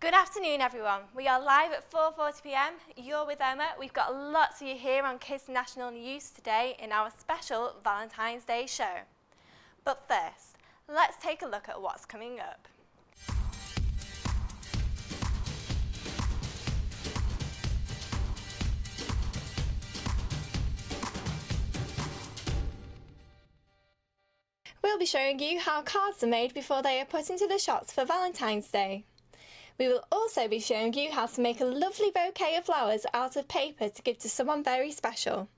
Good afternoon everyone. We are live at 4:40 p.m. You're with Emma. We've got lots of you here on Kids National News today in our special Valentine's Day show. But first, let's take a look at what's coming up. We'll be showing you how cards are made before they are put into the shops for Valentine's Day. We will also be showing you how to make a lovely bouquet of flowers out of paper to give to someone very special.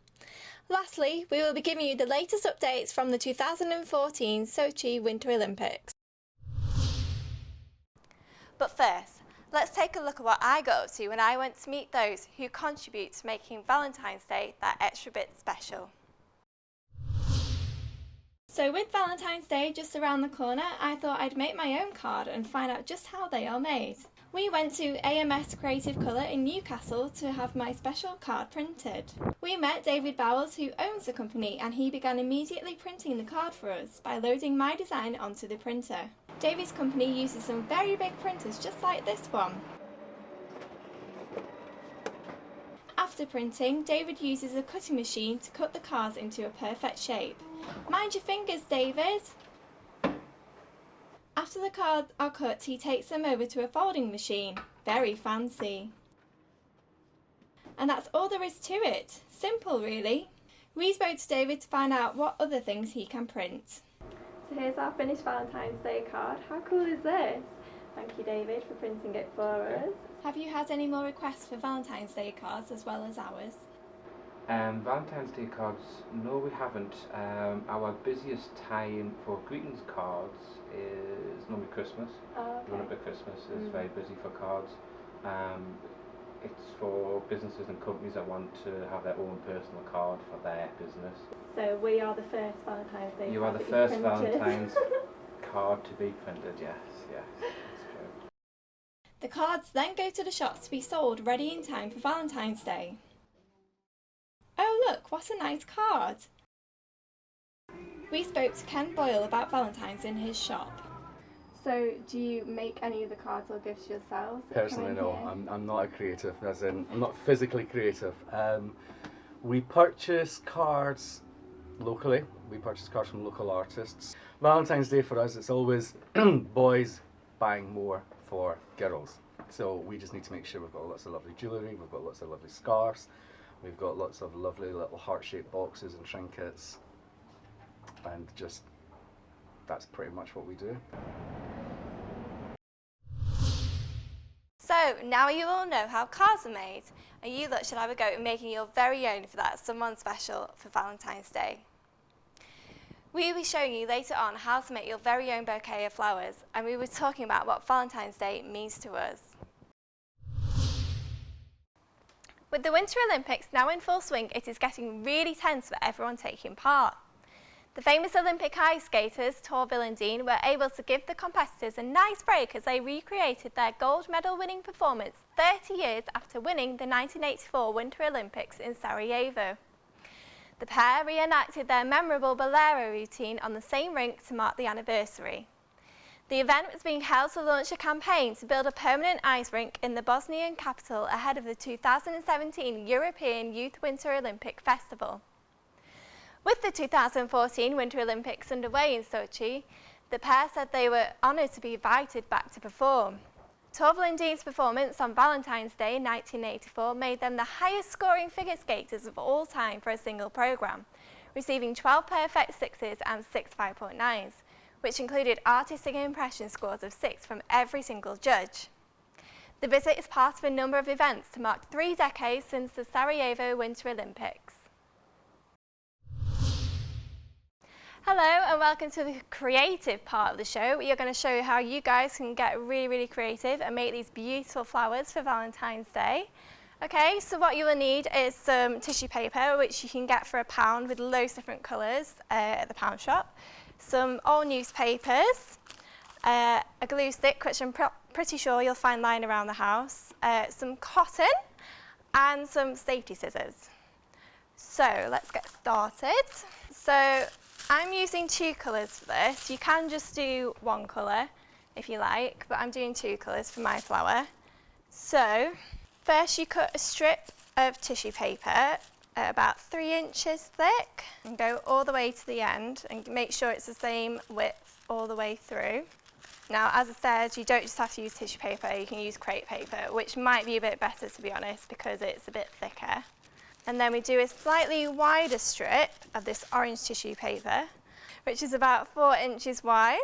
Lastly, we will be giving you the latest updates from the 2014 Sochi Winter Olympics. But first, let's take a look at what I got up to when I went to meet those who contribute to making Valentine's Day that extra bit special. So with Valentine's Day just around the corner, I thought I'd make my own card and find out just how they are made. We went to AMS Creative Colour in Newcastle to have my special card printed. We met David Bowles, who owns the company, and he began immediately printing the card for us by loading my design onto the printer. David's company uses some very big printers just like this one. After printing, David uses a cutting machine to cut the cards into a perfect shape. Mind your fingers, David! After the cards are cut, he takes them over to a folding machine. Very fancy. And that's all there is to it. Simple, really. We spoke to David to find out what other things he can print. So here's our finished Valentine's Day card. How cool is this? Thank you, David, for printing it for us. Have you had any more requests for Valentine's Day cards as well as ours? Valentine's Day cards, no we haven't. Our busiest time for greetings cards is normally Christmas. Oh, okay. Run up to Christmas is very busy for cards. It's for businesses and companies that want to have their own personal card for their business. So we are the first Valentine's Day You card are the that first you've printed. Valentine's card to be printed, yes, that's true. The cards then go to the shops to be sold ready in time for Valentine's Day. Oh look, what a nice card! We spoke to Ken Boyle about Valentine's in his shop. So do you make any of the cards or gifts yourselves? Personally, no. I'm not a creative, as in I'm not physically creative. We purchase cards locally. We purchase cards from local artists. Valentine's Day for us, it's always boys buying more for girls. So we just need to make sure we've got lots of lovely jewellery, we've got lots of lovely scarves, we've got lots of lovely little heart-shaped boxes and trinkets, and just that's pretty much what we do. So now you all know how cards are made, and you lot should have a go at making your very own for that someone special for Valentine's Day. We will be showing you later on how to make your very own bouquet of flowers, and we were talking about what Valentine's Day means to us. With the Winter Olympics now in full swing, it is getting really tense for everyone taking part. The famous Olympic ice skaters, Torvill and Dean, were able to give the competitors a nice break as they recreated their gold medal winning performance 30 years after winning the 1984 Winter Olympics in Sarajevo. The pair reenacted their memorable bolero routine on the same rink to mark the anniversary. The event was being held to launch a campaign to build a permanent ice rink in the Bosnian capital ahead of the 2017 European Youth Winter Olympic Festival. With the 2014 Winter Olympics underway in Sochi, the pair said they were honoured to be invited back to perform. Torvill and Dean's performance on Valentine's Day 1984 made them the highest scoring figure skaters of all time for a single programme, receiving 12 perfect sixes and 6 5.9s, which included artistic impression scores of 6 from every single judge. The visit is part of a number of events to mark 3 decades since the Sarajevo Winter Olympics. Hello and welcome to the creative part of the show. We are going to show you how you guys can get really creative and make these beautiful flowers for Valentine's Day. Okay, so what you will need is some tissue paper, which you can get for £1 with loads of different colours at the pound shop. Some old newspapers, a glue stick, which I'm pretty sure you'll find lying around the house, some cotton and some safety scissors. So let's get started. So I'm using 2 colours for this. You can just do 1 colour if you like, but I'm doing 2 colours for my flower. So first you cut a strip of tissue paper about 3 inches thick and go all the way to the end and make sure it's the same width all the way through. Now, as I said, you don't just have to use tissue paper, you can use crepe paper, which might be a bit better, to be honest, because it's a bit thicker. And then we do a slightly wider strip of this orange tissue paper, which is about 4 inches wide.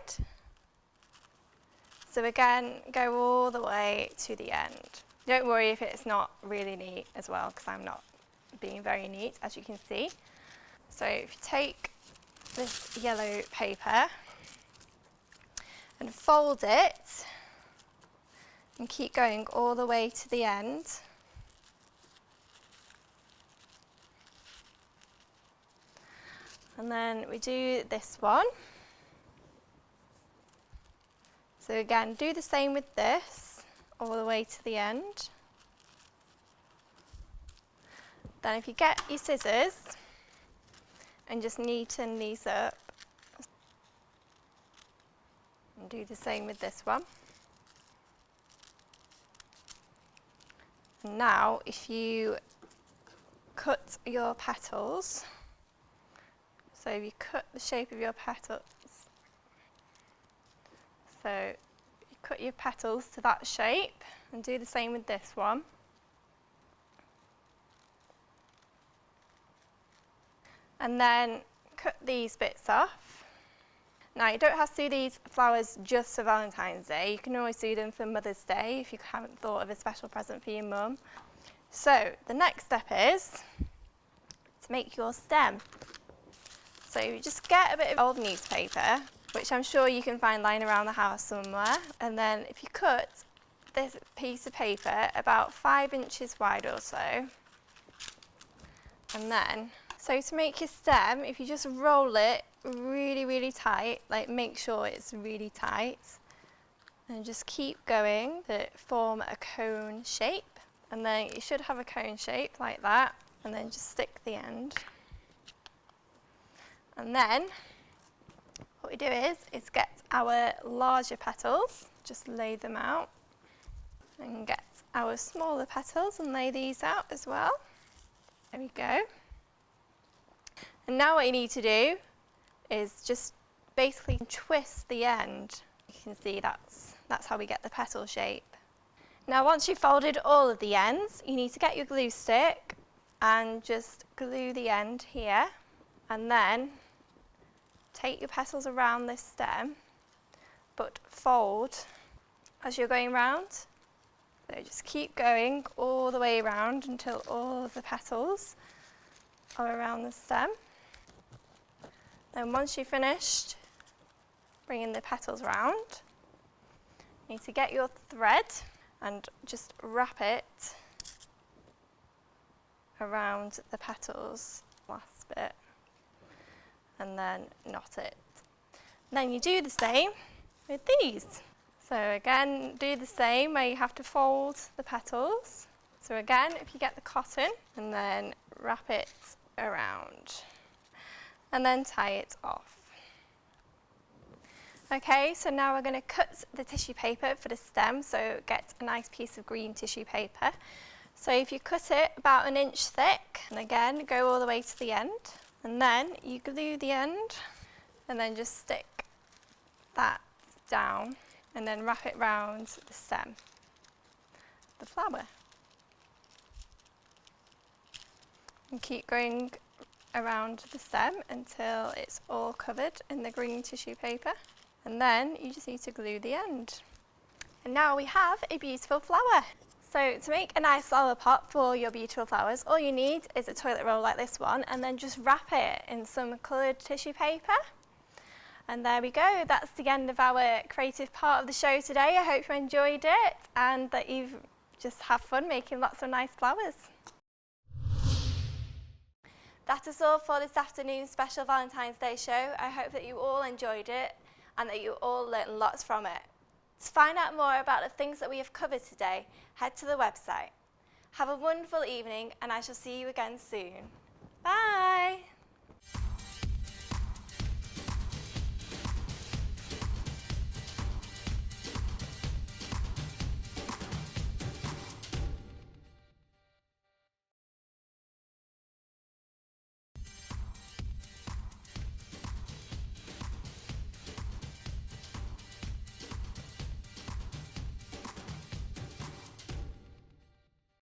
So again, go all the way to the end. Don't worry if it's not really neat as well, because I'm not being very neat, as you can see. So if you take this yellow paper and fold it and keep going all the way to the end. And then we do this one. So again, do the same with this, all the way to the end. Then if you get your scissors and just neaten these up, and do the same with this one. And now if you cut your petals, so if you cut the shape of your petals, so you cut your petals to that shape and do the same with this one. And then cut these bits off. Now, you don't have to do these flowers just for Valentine's Day. You can always do them for Mother's Day if you haven't thought of a special present for your mum. So the next step is to make your stem. So you just get a bit of old newspaper, which I'm sure you can find lying around the house somewhere. And then if you cut this piece of paper about 5 inches wide or so, and then, so to make your stem, if you just roll it really, really tight, like make sure it's really tight, and just keep going to form a cone shape. And then you should have a cone shape like that, and then just stick the end. And then what we do is get our larger petals, just lay them out, and get our smaller petals and lay these out as well. There we go. And now what you need to do is just basically twist the end. You can see that's how we get the petal shape. Now once you've folded all of the ends, you need to get your glue stick and just glue the end here, and then take your petals around this stem, but fold as you're going round. So just keep going all the way around until all of the petals are around the stem. Then once you've finished bringing the petals around, you need to get your thread and just wrap it around the petals, last bit, and then knot it. And then you do the same with these. So again, do the same where you have to fold the petals. So again, if you get the cotton and then wrap it around and then tie it off. Okay, so now we're going to cut the tissue paper for the stem, so get a nice piece of green tissue paper. So if you cut it about 1 inch thick, and again, go all the way to the end, and then you glue the end, and then just stick that down, and then wrap it round the stem, the flower. And keep going around the stem until it's all covered in the green tissue paper, and then you just need to glue the end. And now we have a beautiful flower. So to make a nice flower pot for your beautiful flowers, all you need is a toilet roll like this one, and then just wrap it in some coloured tissue paper. And there we go, that's the end of our creative part of the show today. I hope you enjoyed it and that you've just had fun making lots of nice flowers. That is all for this afternoon's special Valentine's Day show. I hope that you all enjoyed it and that you all learned lots from it. To find out more about the things that we have covered today, head to the website. Have a wonderful evening, and I shall see you again soon. Bye!